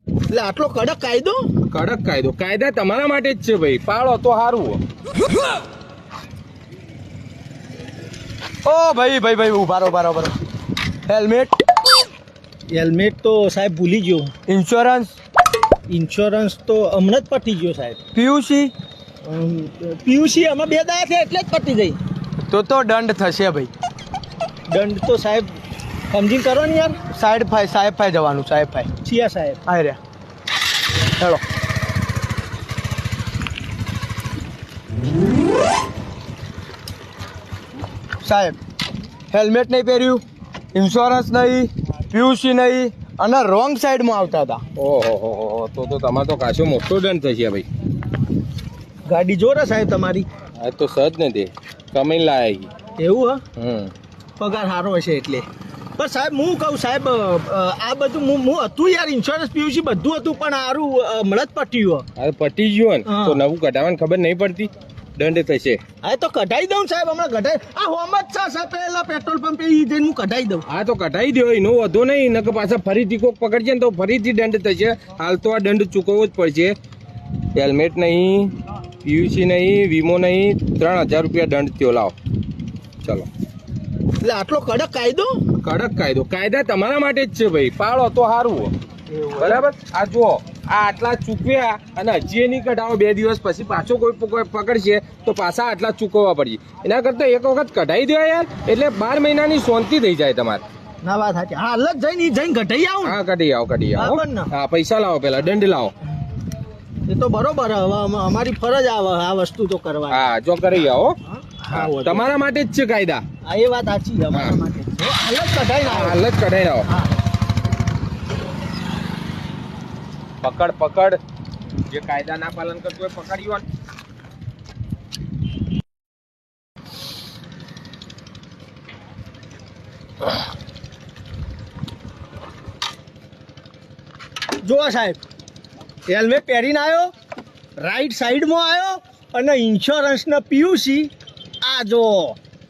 એટલે આટલો કડક કાયદો? કડક કાયદો, કાયદા તમારા માટે જ છે ભાઈ, પાળો તો સારું. ઓ ભાઈ ભાઈ ભાઈ ઉભા રહો, બરાબર. હેલ્મેટ, હેલ્મેટ તો સાહેબ ભૂલી ગયો. ઇન્સ્યોરન્સ, ઇન્સ્યોરન્સ તો હમણાં જ પતી ગયો સાહેબ. પીયુસી, પીયુસી આમાં 2 દાડા છે એટલે જ પતી ગઈ. તો દંડ થશે ભાઈ. દંડ તો સાહેબ સમજીને કરો ને યાર. સાહેબ ફાઈ જવાનું, સાહેબ ફાઈ. છીએ સાહેબ. આ રહ્યા, ચાલો. સાહેબ હેલ્મેટ નહીં પહેર્યું, ઇન્સ્યોરન્સ નહીં, પીયુસી નહીં અને રોંગ સાઈડમાં આવતા હતા. ઓહો, તો તમારે તો કાશો મોટો દંડ થશે ભાઈ. ગાડી જોરે સાહેબ તમારી. આ તો સજ ને તે કમાઈને લાયા. એવું હા? હમ. પગાર સારો હશે એટલે. પણ સાહેબ હું કહું સાહેબ, આ બધું હું હતું યાર, ઇન્સ્યોરન્સ પીયુસી બધું હતું, પણ સારું હમણાં જ પટ્યું. હવે પટી ગયો ને હા. તો નવું કઢાવવાની ખબર નહીં પડતી, દંડ થશે. હા તો કઢાઈ દઉં સાહેબ, હમણાં કઢાઈ. આ હોમ જ છે સાહેબ, પેલા પેટ્રોલ પંપે ઈ જઈને હું કઢાઈ દઉં. હા તો કઢાઈ દો, એનો વધો નહીં, નકર પાછા ફરીથી કોક પકડશે ને તો ફરીથી દંડ થશે. હાલ તો આ દંડ ચૂકવવો જ પડશે. હેલ્મેટ નહીં, પીયુસી નહીં, વીમો નહીં, 3000 રૂપિયા દંડ થયો. લાવો ચલો. એટલે આટલો કડક કાયદો? કડક કાયદો, કાયદા તમારા માટે જ છે ભાઈ, પાળો તો સારું. બરાબર. આ જુઓ, આ આટલા ચૂકવ્યા અને હજી એ નહીં કઢાવો, 2 દિવસ પછી પાછો કોઈ પકડશે તો પાછા આટલા ચૂકવવા પડશે. એના કરતાં એક વખત કઢાઈ દો યાર, એટલે 12 મહિનાની શાંતિ થઈ જાય તમારે. ના વાત સાચી. હાલ જ જઈને કઢાઈ આવું. હા કઢી આવો, બરાબર ને? હા પૈસા લાવો, પેલા દંડ લાવો. એ તો બરોબર. હવે અમારી ફરજ આવે આ વસ્તુ તો કરવાની. હા જો કરી આવો. હા, તમારા માટે જ છે કાયદા. હા એ વાત સાચી છે, અમારા માટે. હાલ જ કઢાઈ ના હાલ જ કઢાઈ આવો. હા. પકડ, જે કાયદા ના પાલન કરતું હોય પકડ્યો. જો સાહેબ, હેલ્મેટ પહેરીને આવ્યો, રાઈટ સાઈડમાં આવ્યો અને ઇન્સ્યોરન્સ ને પીયુસી આ જો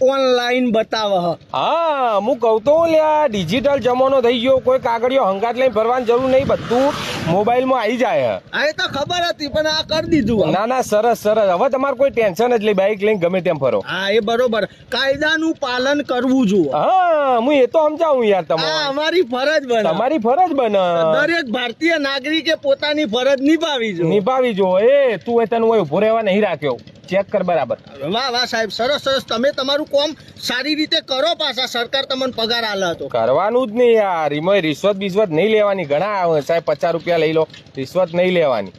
ઓનલાઈન બતાવે. હા હું કહું તો લ્યા, ડિજિટલ જમાનો થઈ ગયો, કોઈ કાગળિયો હંગાત લઈને ભરવાની જરૂર નહીં, બધું મોબાઈલમાં આવી જાય. આ એ તો ખબર હતી પણ આ કરી દીધું. ના સરસ. હવે તમારે કોઈ ટેન્શન જ નહીં, બાઈક લઈને ગમે તેમ ફરો. હા એ બરોબર, કાયદાનું પાલન કરવું જોઈએ. હા હું એ તો સમજાવું યાર. આ તમારે અમારી ફરજ બને. તમારી ફરજ બને. દરેક ભારતીય નાગરિકે પોતાની ફરજ નિભાવી જોઈએ. નિભાવી જો. એ તું એ તને હોય ઉભો રહેવા નહીં રાખ્યો, ચેક કર બરાબર. વાહ સાહેબ, સરસ. તમે તમારું કામ સારી રીતે કરો, પાછા સરકાર તમને પગાર આલે તો. કરવાનું જ નહીં યાર, એમાં રિશ્વત બિશ્વત નહીં લેવાની. ઘણા આવે સાહેબ 50 રૂપિયા લઈ લો, રિશ્વત નહીં લેવાની.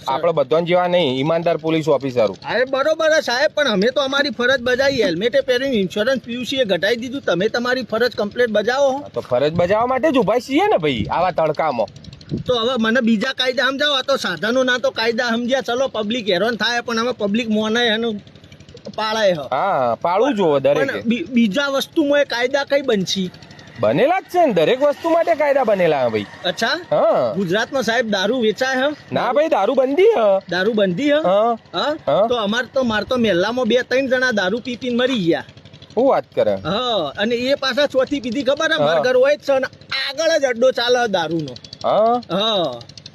આપણે બધાને જેવા નહીં, ઈમાનદાર પોલીસ ઓફિસરો. અરે બરોબર સાહેબ, પણ અમે તો અમારી ફરજ બજાવી. હેલ્મેટે પહેરીને ઇન્સ્યોરન્સ પીયુસી એ ઘટાડી દીધું, તમે તમારી ફરજ કમ્પ્લીટ બજાવો. તો ફરજ બજાવવા માટે જ ઉભા છીએ ને ભાઈ, આવા તડકામાં. તો હવે મને બીજા કાયદા સમજાવો. આ તો સાધનો ના તો કાયદા સમજ્યા, ચલો પબ્લિક હેરાન થાય, પણ હવે પબ્લિક મોને એનું પાળે. હા પાળવું જોવે દરેકે. પણ બીજા વસ્તુમાં એ કાયદા કઈ બનશી? બનેલા જ છે ને, દરેક વસ્તુ માટે કાયદા બનેલા હે ભાઈ. અચ્છા, હા ગુજરાતમાં સાહેબ દારૂ વેચાય હે? ના ભાઈ, દારૂ બંધી હે. દારૂ બંધી હે? હા હા. હા. તો માર તો મહેલામાં 2-3 જણા દારૂ પીને મરી ગયા. શું વાત કરે? હા, અને એ પાછા ચોથી પીધી ખબર હે? મારા ઘર હોય જ છે ને આગળ જ અડ્ડો ચાલે દારૂનો. હા હા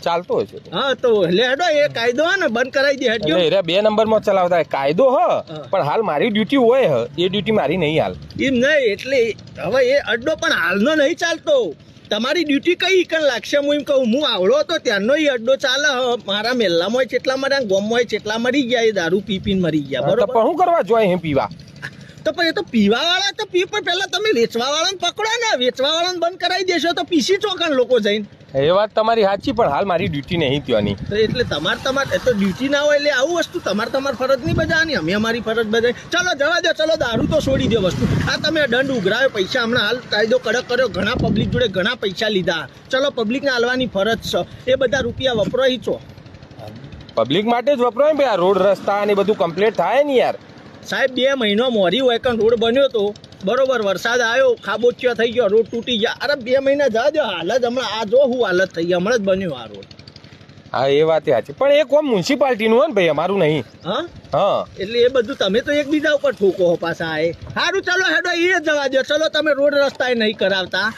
ચાલતો હશે. હા, તો લે હેડો, એ કાયદો હે ને બંધ કરાવી દે. હેડજો. એટલે 2 નંબરમાં ચલાવતા હોય. કાયદો હ, પણ હાલ મારી ડ્યુટી હોય હ, એ ડ્યુટી મારી નહીં હાલ. એમ નહીં, એટલે હવે એ અડ્ડો પણ હાલનો નહીં ચાલતો. તમારી ડ્યુટી કઈ ઈકન લાગશે? હું એમ કહું, હું આવડો હતો ત્યારનો એ અડ્ડો ચાલે. મારા મેલ્લામાં જેટલા મર્યા, ગોમમાં જેટલા મરી ગયા, એ દારૂ પીને મરી ગયા. તો બરોબર. પણ શું કરવા જોઈએ અહીં પીવા? તો પણ એ તો પીવા વાળા તો પી, પણ પેલા તમે વેચવા વાળાને પકડો ને. વેચવા વાળાને બંધ કરાવી દેશો તો પીસી ચોકન લોકો જઈને. એ વાત તમારી સાચી, પણ હાલ મારી ડ્યુટી નહીં ત્યાંની. તો એટલે તમારે તો ડ્યુટી ના હોય એટલે આવું વસ્તુ તમારી ફરજ નહીં બજાવવાની, અમે અમારી ફરજ બજાવી. ચલો જવા દો, ચલો દારૂ તો છોડી દો વસ્તુ. આ તમે દંડ ઉઘરાવ્યો, પૈસા હમણાં હાલ કાયદો કડક કર્યો, ઘણા પબ્લિક જોડે ઘણા પૈસા લીધા. ચલો પબ્લિકને હાલવાની ફરજ છે, એ બધા રૂપિયા વપરાય છો. પબ્લિક માટે જ વપરાય ભાઈ. આ રોડ રસ્તા ને બધું કમ્પ્લીટ થાય ને યાર. સાહેબ 2 મહિનો મોરી હોય કે રોડ બન્યો તો બરોબર, વરસાદ આવ્યો, ખાબોચિયો થઈ ગયો, રોડ તૂટી ગયા. અરે 2 મહિના જવા દો, હાલત હમણાં આ જો હું હાલત થઈ ગઈ, હમણાં જ બન્યો આ રોડ. હા એ વાત સાચી, પણ એ કોમ મ્યુનિસિપાલિટીનું હોય ને ભાઈ, અમારું નહીં. હા હા એટલે એ બધું તમે તો એકબીજા ઉપર ઠોકો પાછા. એ સારું, ચલો હેડો એ જવા દો. ચલો તમે રોડ રસ્તા નહીં કરાવતા,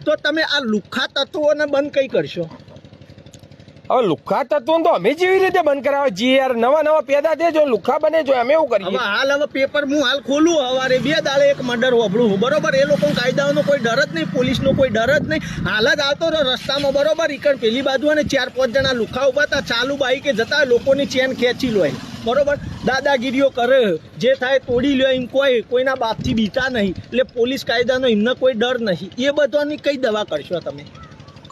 તો તમે આ લુખ્ખા તત્વોને બંધ કઈ કરશો? હવે લુખ્ખા તત્વો તો અમે જેવી રીતે બંધ કરાવે જી યાર, નવા પેદા થયા જો લુખ્ખા બને જો અમે એવું હવે કરીએ. હવે પેપર હું હાલ ખોલું હવારે 2 દાડે એક મર્ડર હોભળું બરોબર. એ લોકો કાયદાનો કોઈ ડર જ નહીં, પોલીસનો કોઈ ડર જ નહીં. હાલ જ આવતો રહ્યો રસ્તામાં બરોબર, ઈકણ પેલી બાજુ અને 4-5 જણા લુખ્ખા ઉભા હતા, ચાલુ બાઈકે જતા લોકોની ચેન ખેંચી લો બરોબર. દાદાગીરીઓ કરે, જે થાય તોડી લ્યો એમ કોઈના બાપથી બીતા નહીં. એટલે પોલીસ કાયદાનો એમને કોઈ ડર નહીં. એ બધાની કઈ દવા કરશો તમે?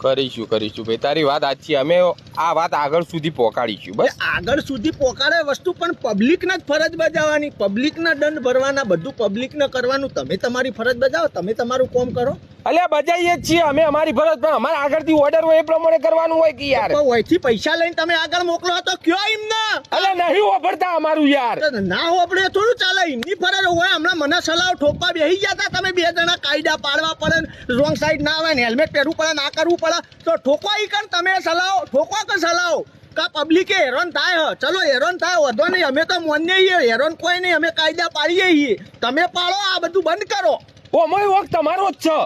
કરીશું ભાઈ, તારી વાત સાચી. અમે આ વાત આગળ સુધી પહોંચાડીશું બસ. આગળ સુધી પોકારે વસ્તુ પણ પબ્લિકને જ ફરજ બજાવવાની, પબ્લિકના દંડ ભરવાના, બધું પબ્લિકને કરવાનું. તમે તમારી ફરજ બજાવો, તમે તમારું કામ કરો. અલ્યા બજાઈએ જ છીએ અમે અમારી ફરજ, પણ અમારે આગળથી ઓર્ડર હોય એ પ્રમાણે કરવાનું હોય કે યાર. પણ ઓયથી પૈસા લઈને તમે આગળ મોકલો તો કયો એમને? અલ્યા નહીં વાપરતા અમારું યાર. ના હોપડે થોડું ચાલે, એમની ફરજ હોય. હમણાં મને સલાહ ઠોકવા બેસી ગયા હતા, તમે 2 જણા કાયદા પાડવા પડે, રોંગ સાઈડ ના આવે ને હેલ્મેટ પહેરવું પડે, ના કરવું પડે, તો ઠોકવા ઈ કર તમે સલાહ ઠોકવા કે સલાહ કા પબ્લિકે હેરાન થાય. ચલો હેરાન થાય વધો નહીં, અમે તો માન્ય છીએ, હેરાન કોઈ નહીં, અમે કાયદા પાડીએ છીએ. તમે પાડો, આ બધું બંધ કરો. ઓમય વખત તમારો જ છે.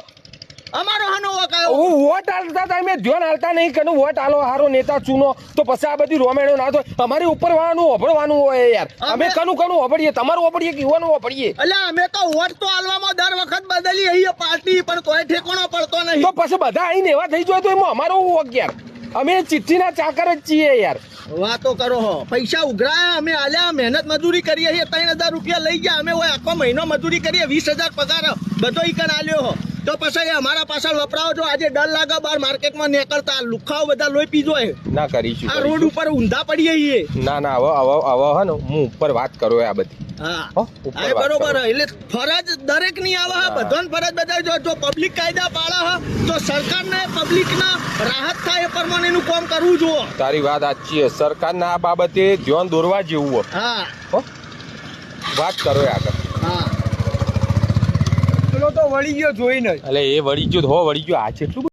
અમારો હાનો વકાયો હું વોટ હાલતા તમે ધ્યાન હાલતા નહીં કે વોટ હાલો હારો નેતા ચૂનો, તો પછી આ બધી રોમેણો ના થાય. અમારી ઉપર વાળાનું હોભળવાનું હોય યાર. અમે કનું હોભળીએ, તમારું હોભળીએ કે યુવાનું હોભળીએ. એટલે અમે તો વોટ તો હાલવામાં દર વખત બદલી આવીએ પાર્ટી, પણ કોઈ ઠેકાણો પડતો નહીં. તો પછી બધા આઈને એવા થઈ જાય તો એમાં અમારો વોક યાર. અમે ચિઠ્ઠીના ચાકર જ છીએ યાર. વાતો કરો હો. પૈસા ઉઘરાયા અમે આલ્યા, મહેનત મજૂરી કરીએ છીએ, 3000 રૂપિયા લઈ ગયા અમે. હોય આખો મહિનો મજૂરી કરીએ, 20000 પગાર બધો ઈકન આલ્યો હો. તો પછી અમારા પાછળ વપરાવો છો. આજે ડર લાગે બહાર માર્કેટમાં નીકળતા, લુખાઓ બધા લોહી પીજો ના કરીશું. આ રોડ ઉપર ઊંધા પડીએ છીએ. ના હવે હે ને હું ઉપર વાત કરો આ બધી. હા બરોબર. એટલે ફરજ દરેક ની આવે, બધાને ફરજ બજાવજો. જો પબ્લિક કાયદા પાડે તો સરકારને પબ્લિકના રાહત થાય એ પ્રમાણેનું કામ કરવું જોઈએ. તારી વાત સાચી છે. સરકારના આ બાબતે ધ્યાન દોરવા જેવું હોય. હા વાત કરો આગળ. હા પેલો તો વળી ગયો જોઈને. એટલે એ વળી ગયો હો વળી ગયો. આ છે એટલું